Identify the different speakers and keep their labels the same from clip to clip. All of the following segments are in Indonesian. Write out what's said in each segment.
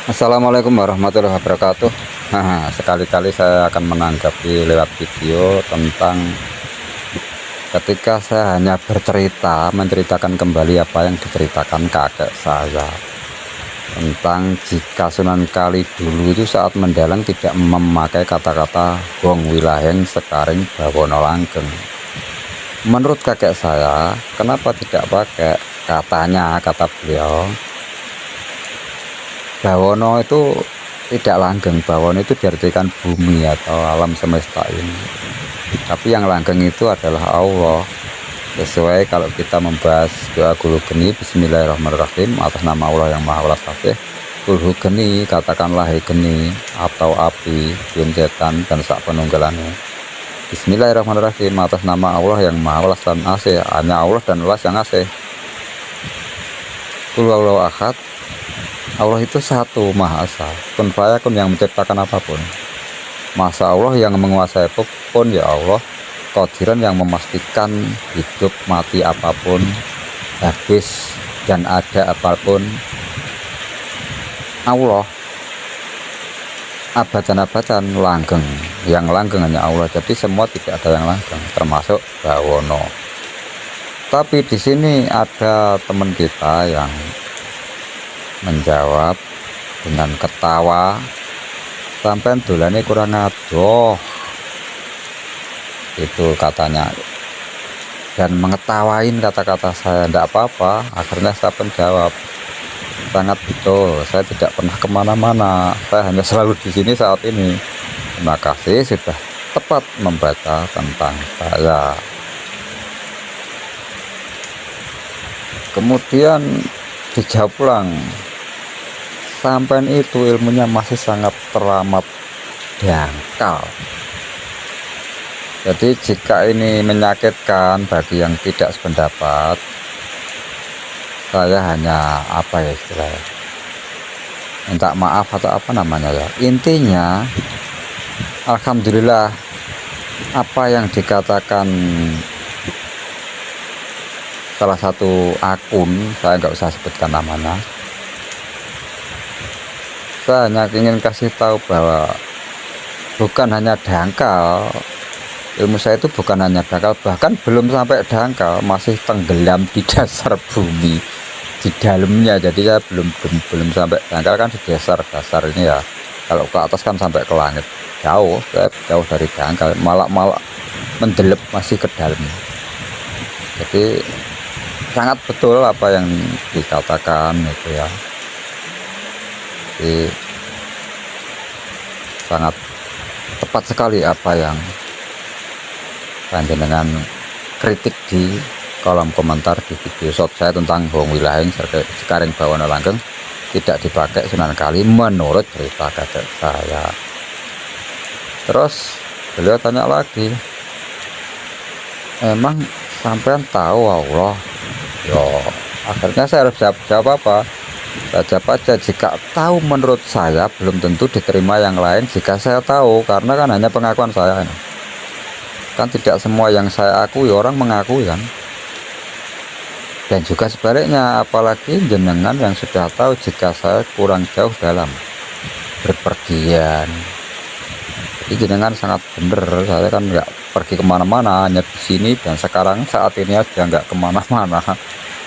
Speaker 1: Assalamualaikum warahmatullahi wabarakatuh. Sekali-kali saya akan menanggapi lewat video tentang ketika saya hanya menceritakan kembali apa yang diceritakan kakek saya tentang jika Sunan Kali dulu itu saat mendalang tidak memakai kata-kata Wong Wilaheng Sekaring Bawono Langgeng. Menurut kakek saya, kenapa tidak pakai kata beliau, Bawono itu tidak langgeng. Bawono itu diartikan bumi atau alam semesta ini, tapi yang langgeng itu adalah Allah. Sesuai kalau kita membahas doa Gulu Geni, Bismillahirrahmanirrahim, atas nama Allah yang Maha Welas Asih. Gulu Geni, katakanlah Geni atau api, jin setan dan sak penunggalannya. Bismillahirrahmanirrahim, atas nama Allah yang Maha Welas dan Asih. Hanya Allah dan Welas yang Asih. Qul huwallahu ahad. Allah itu satu, Maha Esa, kun fayakun, yang menciptakan apapun. Masa Allah yang menguasai apapun, ya Allah. Qadiran, yang memastikan hidup mati apapun, habis dan ada apapun. Allah abadan langgeng, yang langgeng hanya Allah. Jadi semua tidak ada yang langgeng, termasuk Bawono. Tapi di sini ada teman kita yang menjawab dengan ketawa, sampai dolane kurang adoh, itu katanya, dan mengetawain kata-kata saya. Tidak apa-apa, akhirnya saya menjawab, sangat betul, saya tidak pernah kemana-mana, saya hanya selalu di sini saat ini. Terima kasih sudah tepat membaca tentang saya. Kemudian dijawab ulang, sampai itu ilmunya masih sangat teramat dangkal. Jadi jika ini menyakitkan bagi yang tidak sependapat, saya hanya istilahnya, minta maaf atau apa namanya ya. Intinya alhamdulillah, apa yang dikatakan salah satu akun, saya nggak usah sebutkan namanya, saya hanya ingin kasih tahu bahwa bukan hanya dangkal, ilmu saya itu bukan hanya dangkal, bahkan belum sampai dangkal, masih tenggelam di dasar bumi, di dalamnya. Jadi saya belum sampai dangkal, kan di dasar ini ya. Kalau ke atas kan sampai ke langit, jauh, saya jauh dari dangkal, malah mendelep masih ke dalam. Jadi sangat betul apa yang dikatakan itu ya. Jadi sangat tepat sekali apa yang dengan kritik di kolom komentar di video short saya tentang Wong Wilaheng Sekaring Bawono Langgeng tidak dipakai Sunan Kali menurut cerita kakek saya. Terus beliau tanya lagi, emang sampean tahu Allah? Yo, akhirnya saya harus jawab apa? Saya jawab aja, jika tahu menurut saya belum tentu diterima yang lain jika saya tahu, karena kan hanya pengakuan saya. Kan tidak semua yang saya akui orang mengakui kan. Dan juga sebaliknya, apalagi jenengan yang sudah tahu jika saya kurang jauh dalam berpergian. Jadi jenengan sangat bener, saya kan nggak pergi kemana-mana, hanya di sini dan sekarang saat ini aja, nggak kemana-mana.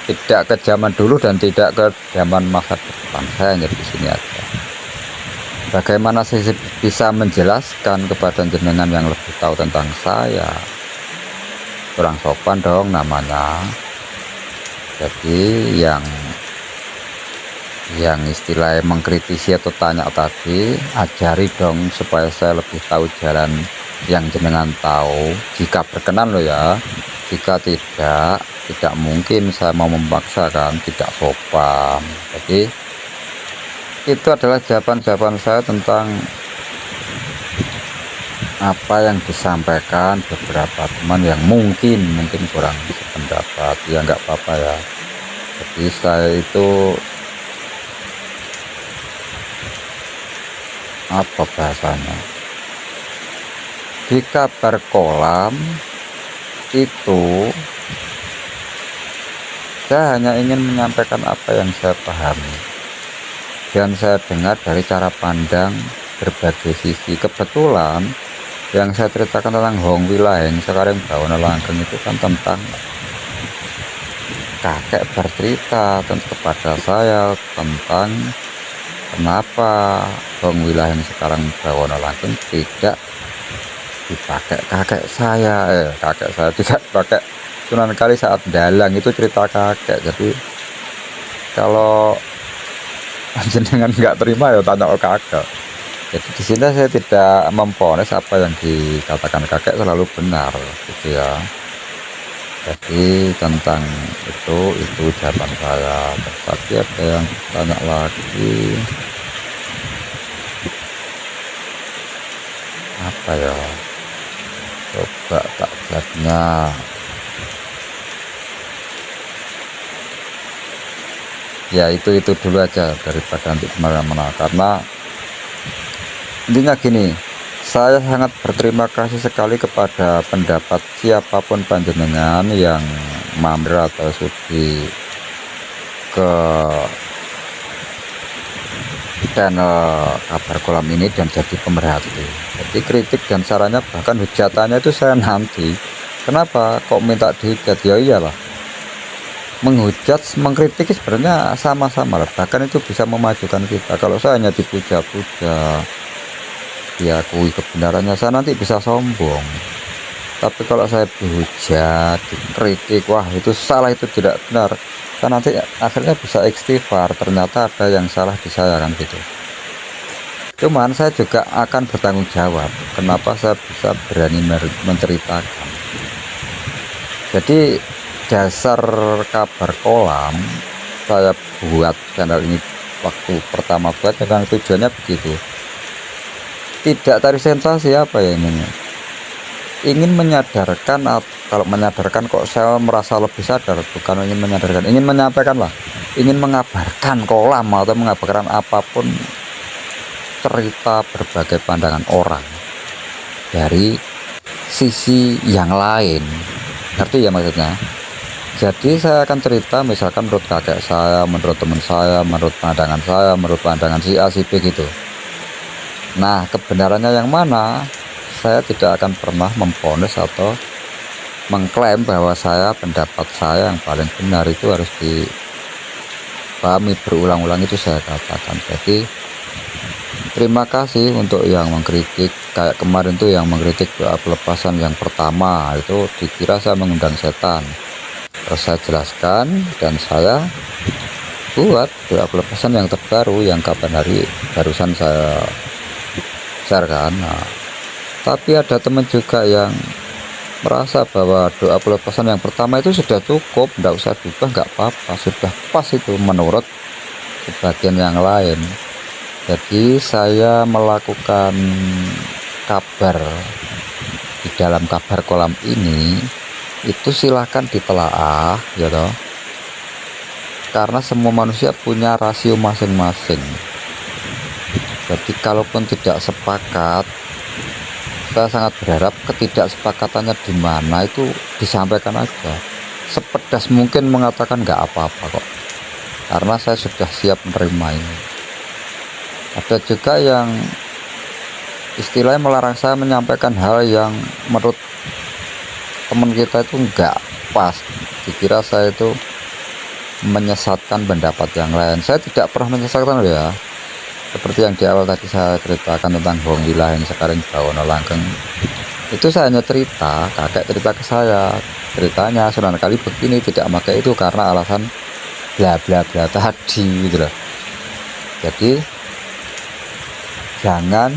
Speaker 1: Tidak ke zaman dulu dan tidak ke zaman masa depan, saya hanya di sini aja. Bagaimana saya bisa menjelaskan kepada jenengan yang lebih tahu tentang saya? Kurang sopan dong namanya. Jadi yang istilahnya mengkritisi atau tanya tadi, ajari dong supaya saya lebih tahu jalan yang jenengan tahu. Jika berkenan loh ya. Jika tidak mungkin saya mau memaksakan, tidak sopan. Jadi itu adalah jawaban saya tentang apa yang disampaikan beberapa teman yang mungkin kurang sependapat. Ya nggak apa-apa ya. Jadi saya itu apa bahasanya, di kabar kolam itu saya hanya ingin menyampaikan apa yang saya pahami. dan saya dengar dari cara pandang berbagai sisi. Kebetulan yang saya ceritakan tentang Hong Wilaheng sekarang Bawana Langgeng itu kan tentang kakek bercerita kepada saya tentang kenapa Hong Wilaheng sekarang Bawana Langgeng tidak dipakai kakek saya tidak pakai Sunan Kali saat dalang. Itu cerita kakek. Jadi kalau jenengan nggak terima ya tanya ke kakek. Jadi di sini saya tidak memponis apa yang dikatakan kakek selalu benar gitu ya. Jadi tentang itu jawaban saya. Tapi ada yang tanya lagi apa ya, coba tak jawabnya. Ya itu dulu aja daripada nanti kemana-mana, karena intinya gini, saya sangat berterima kasih sekali kepada pendapat siapapun panjenengan yang mampir atau sudi ke channel Kabar Kolam ini dan jadi pemerhati. Jadi kritik dan sarannya bahkan hujatannya itu saya nanti. Kenapa kok minta dihujat? Ya iyalah, menghujat, mengkritik sebenarnya sama-sama lah. Bahkan itu bisa memajukan kita. Kalau saya hanya dipuja-puja, diakui kebenarannya, saya nanti bisa sombong. Tapi kalau saya dihujat, dikritik, wah itu salah, itu tidak benar, saya nanti akhirnya bisa istighfar, ternyata ada yang salah di saya kan gitu. Cuman saya juga akan bertanggung jawab kenapa saya bisa berani menceritakan. Jadi dasar Kabar Kolam saya buat channel ini waktu pertama buat, memang tujuannya begitu. Tidak cari sensasi apa ya, ingin menyadarkan. Kalau menyadarkan kok saya merasa lebih sadar, bukan ingin menyadarkan, ingin menyampaikan lah, ingin mengabarkan kolam atau mengabarkan apapun cerita berbagai pandangan orang dari sisi yang lain, ngerti ya maksudnya. Jadi saya akan cerita misalkan menurut kakek saya, menurut teman saya, menurut pandangan saya, menurut pandangan si A si B gitu. Nah kebenarannya yang mana, saya tidak akan pernah memponis atau mengklaim bahwa pendapat saya yang paling benar. Itu harus dipahami berulang-ulang, itu saya katakan. Jadi terima kasih untuk yang mengkritik. Kayak kemarin tuh yang mengkritik doa pelepasan yang pertama, itu dikira saya mengundang setan. Terus saya jelaskan dan saya buat doa pelepasan yang terbaru yang kapan hari barusan saya sharekan. Nah, tapi ada teman juga yang merasa bahwa doa pelepasan yang pertama itu sudah cukup, tidak usah diubah, nggak apa-apa, sudah pas itu menurut sebagian yang lain. Jadi saya melakukan kabar di dalam Kabar Kolam ini itu silahkan ditelaah ya toh, karena semua manusia punya rasio masing-masing. Jadi kalaupun tidak sepakat, saya sangat berharap ketidaksepakatannya di mana itu disampaikan aja, sepedas mungkin mengatakan nggak apa-apa kok, karena saya sudah siap menerima ini. Ada juga yang istilahnya melarang saya menyampaikan hal yang menurut teman kita itu nggak pas, dikira saya itu menyesatkan pendapat yang lain. Saya tidak pernah menyesatkan ya. Seperti yang di awal tadi saya ceritakan tentang Hong Wilaheng sekarang Bawana Langgeng, itu saya hanya cerita, kakek cerita ke saya, ceritanya Sunan Kali begini tidak pakai itu karena alasan bla bla bla tadi gitu loh. Jadi jangan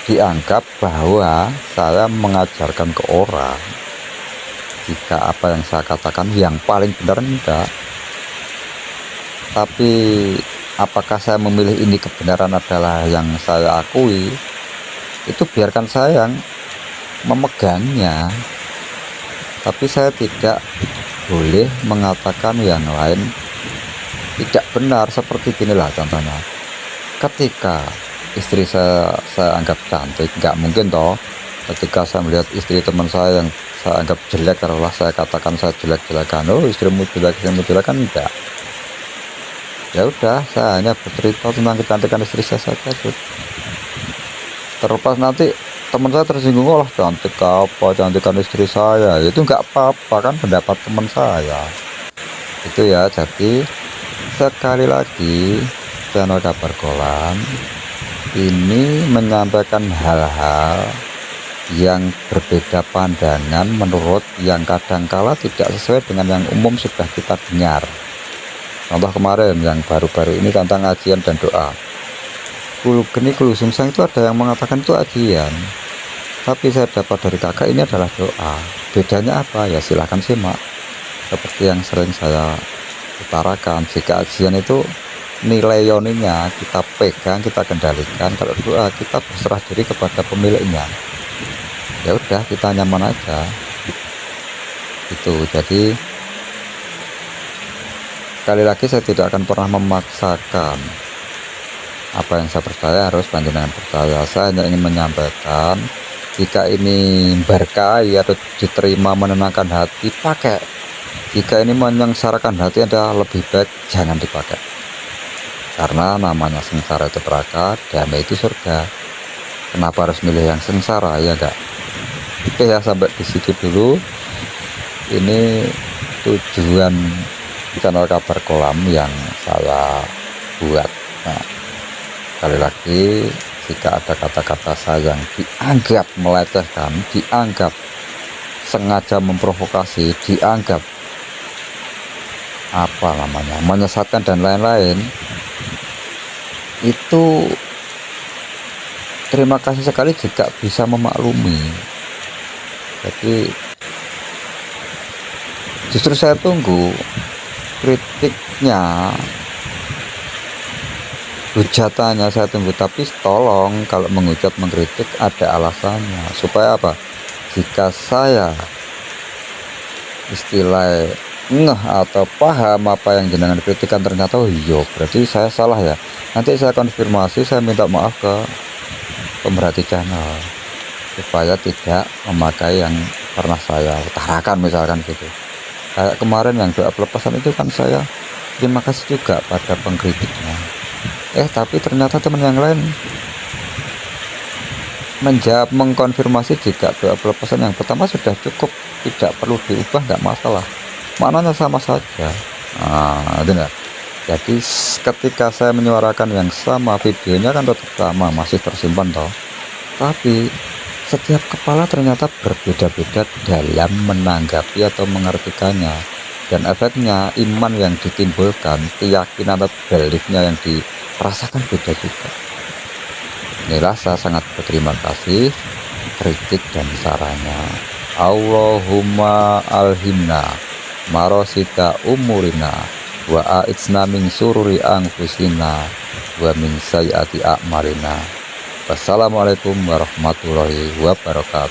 Speaker 1: dianggap bahwa saya mengajarkan ke orang jika apa yang saya katakan yang paling benar, enggak. Tapi apakah saya memilih ini kebenaran adalah yang saya akui, itu biarkan saya yang memegangnya. Tapi saya tidak boleh mengatakan yang lain tidak benar. Seperti inilah contohnya, ketika istri saya anggap cantik, nggak mungkin toh ketika saya melihat istri teman saya yang saya anggap jelek, taruhlah saya katakan saya jelek-jelekan, oh istrimu jelek kan enggak. Ya udah, saya hanya bercerita tentang kecantikan istri saya saja, Bud. Terlepas nanti teman saya tersinggung, "Oh cantik apa, cantikan istri saya." Itu nggak apa-apa, kan pendapat teman saya. Itu ya, jadi sekali lagi channel Kabar Kolam ini menyampaikan hal-hal yang berbeda pandangan menurut yang kadangkala tidak sesuai dengan yang umum sudah kita dengar. Contoh kemarin yang baru-baru ini tentang ajian dan doa. Kulu geni kulu sungsang itu ada yang mengatakan itu ajian, tapi saya dapat dari kakak ini adalah doa. Bedanya apa? Ya silahkan simak. Seperti yang sering saya utarakan, jika ajian itu nilai yoninya kita pegang, kita kendalikan. Kalau doa kita berserah diri kepada pemiliknya. Ya udah, kita nyaman aja. Itu jadi sekali lagi saya tidak akan pernah memaksakan apa yang saya percaya harus panjenengan percaya. Saya hanya ingin menyampaikan, jika ini berkahi atau diterima menenangkan hati, pakai. Jika ini menyengsarakan hati Anda, lebih baik jangan dipakai. Karena namanya sengsara itu neraka, damai itu surga. Kenapa harus milih yang sengsara, ya enggak? Oke ya, sampai di situ dulu. Ini tujuan channel Kabar Kolam yang saya buat. Nah, sekali lagi, jika ada kata-kata saya yang dianggap melecehkan, dianggap sengaja memprovokasi, dianggap apa namanya, menyesatkan dan lain-lain, itu terima kasih sekali jika bisa memaklumi. Jadi justru saya tunggu kritiknya, hujatannya saya tunggu, tapi tolong kalau menghujat mengkritik ada alasannya, supaya apa? Jika saya istilah ngeh atau paham apa yang jenengan kritikan ternyata oh iya berarti saya salah ya, nanti saya konfirmasi, saya minta maaf ke pemerhati channel supaya tidak memakai yang pernah saya utarakan misalkan gitu. Kayak kemarin yang doa pelepasan itu kan saya terima kasih juga pada pengkritiknya, tapi ternyata teman yang lain menjawab, mengkonfirmasi jika doa pelepasan yang pertama sudah cukup, tidak perlu diubah, nggak masalah, maknanya sama saja. Nah, itu enggak. Jadi ketika saya menyuarakan yang sama, videonya kan tetap sama, masih tersimpan toh, tapi setiap kepala ternyata berbeda-beda dalam menanggapi atau mengartikannya, dan efeknya iman yang ditimbulkan, keyakinan atau beliefnya yang dirasakan beda juga. Inilah saya sangat berterima kasih kritik dan sarannya. Allahumma alhimna marosita umurina wa a'itsna min sururi anfusina wa min sayyiati a'malina. Wassalamualaikum warahmatullahi wabarakatuh.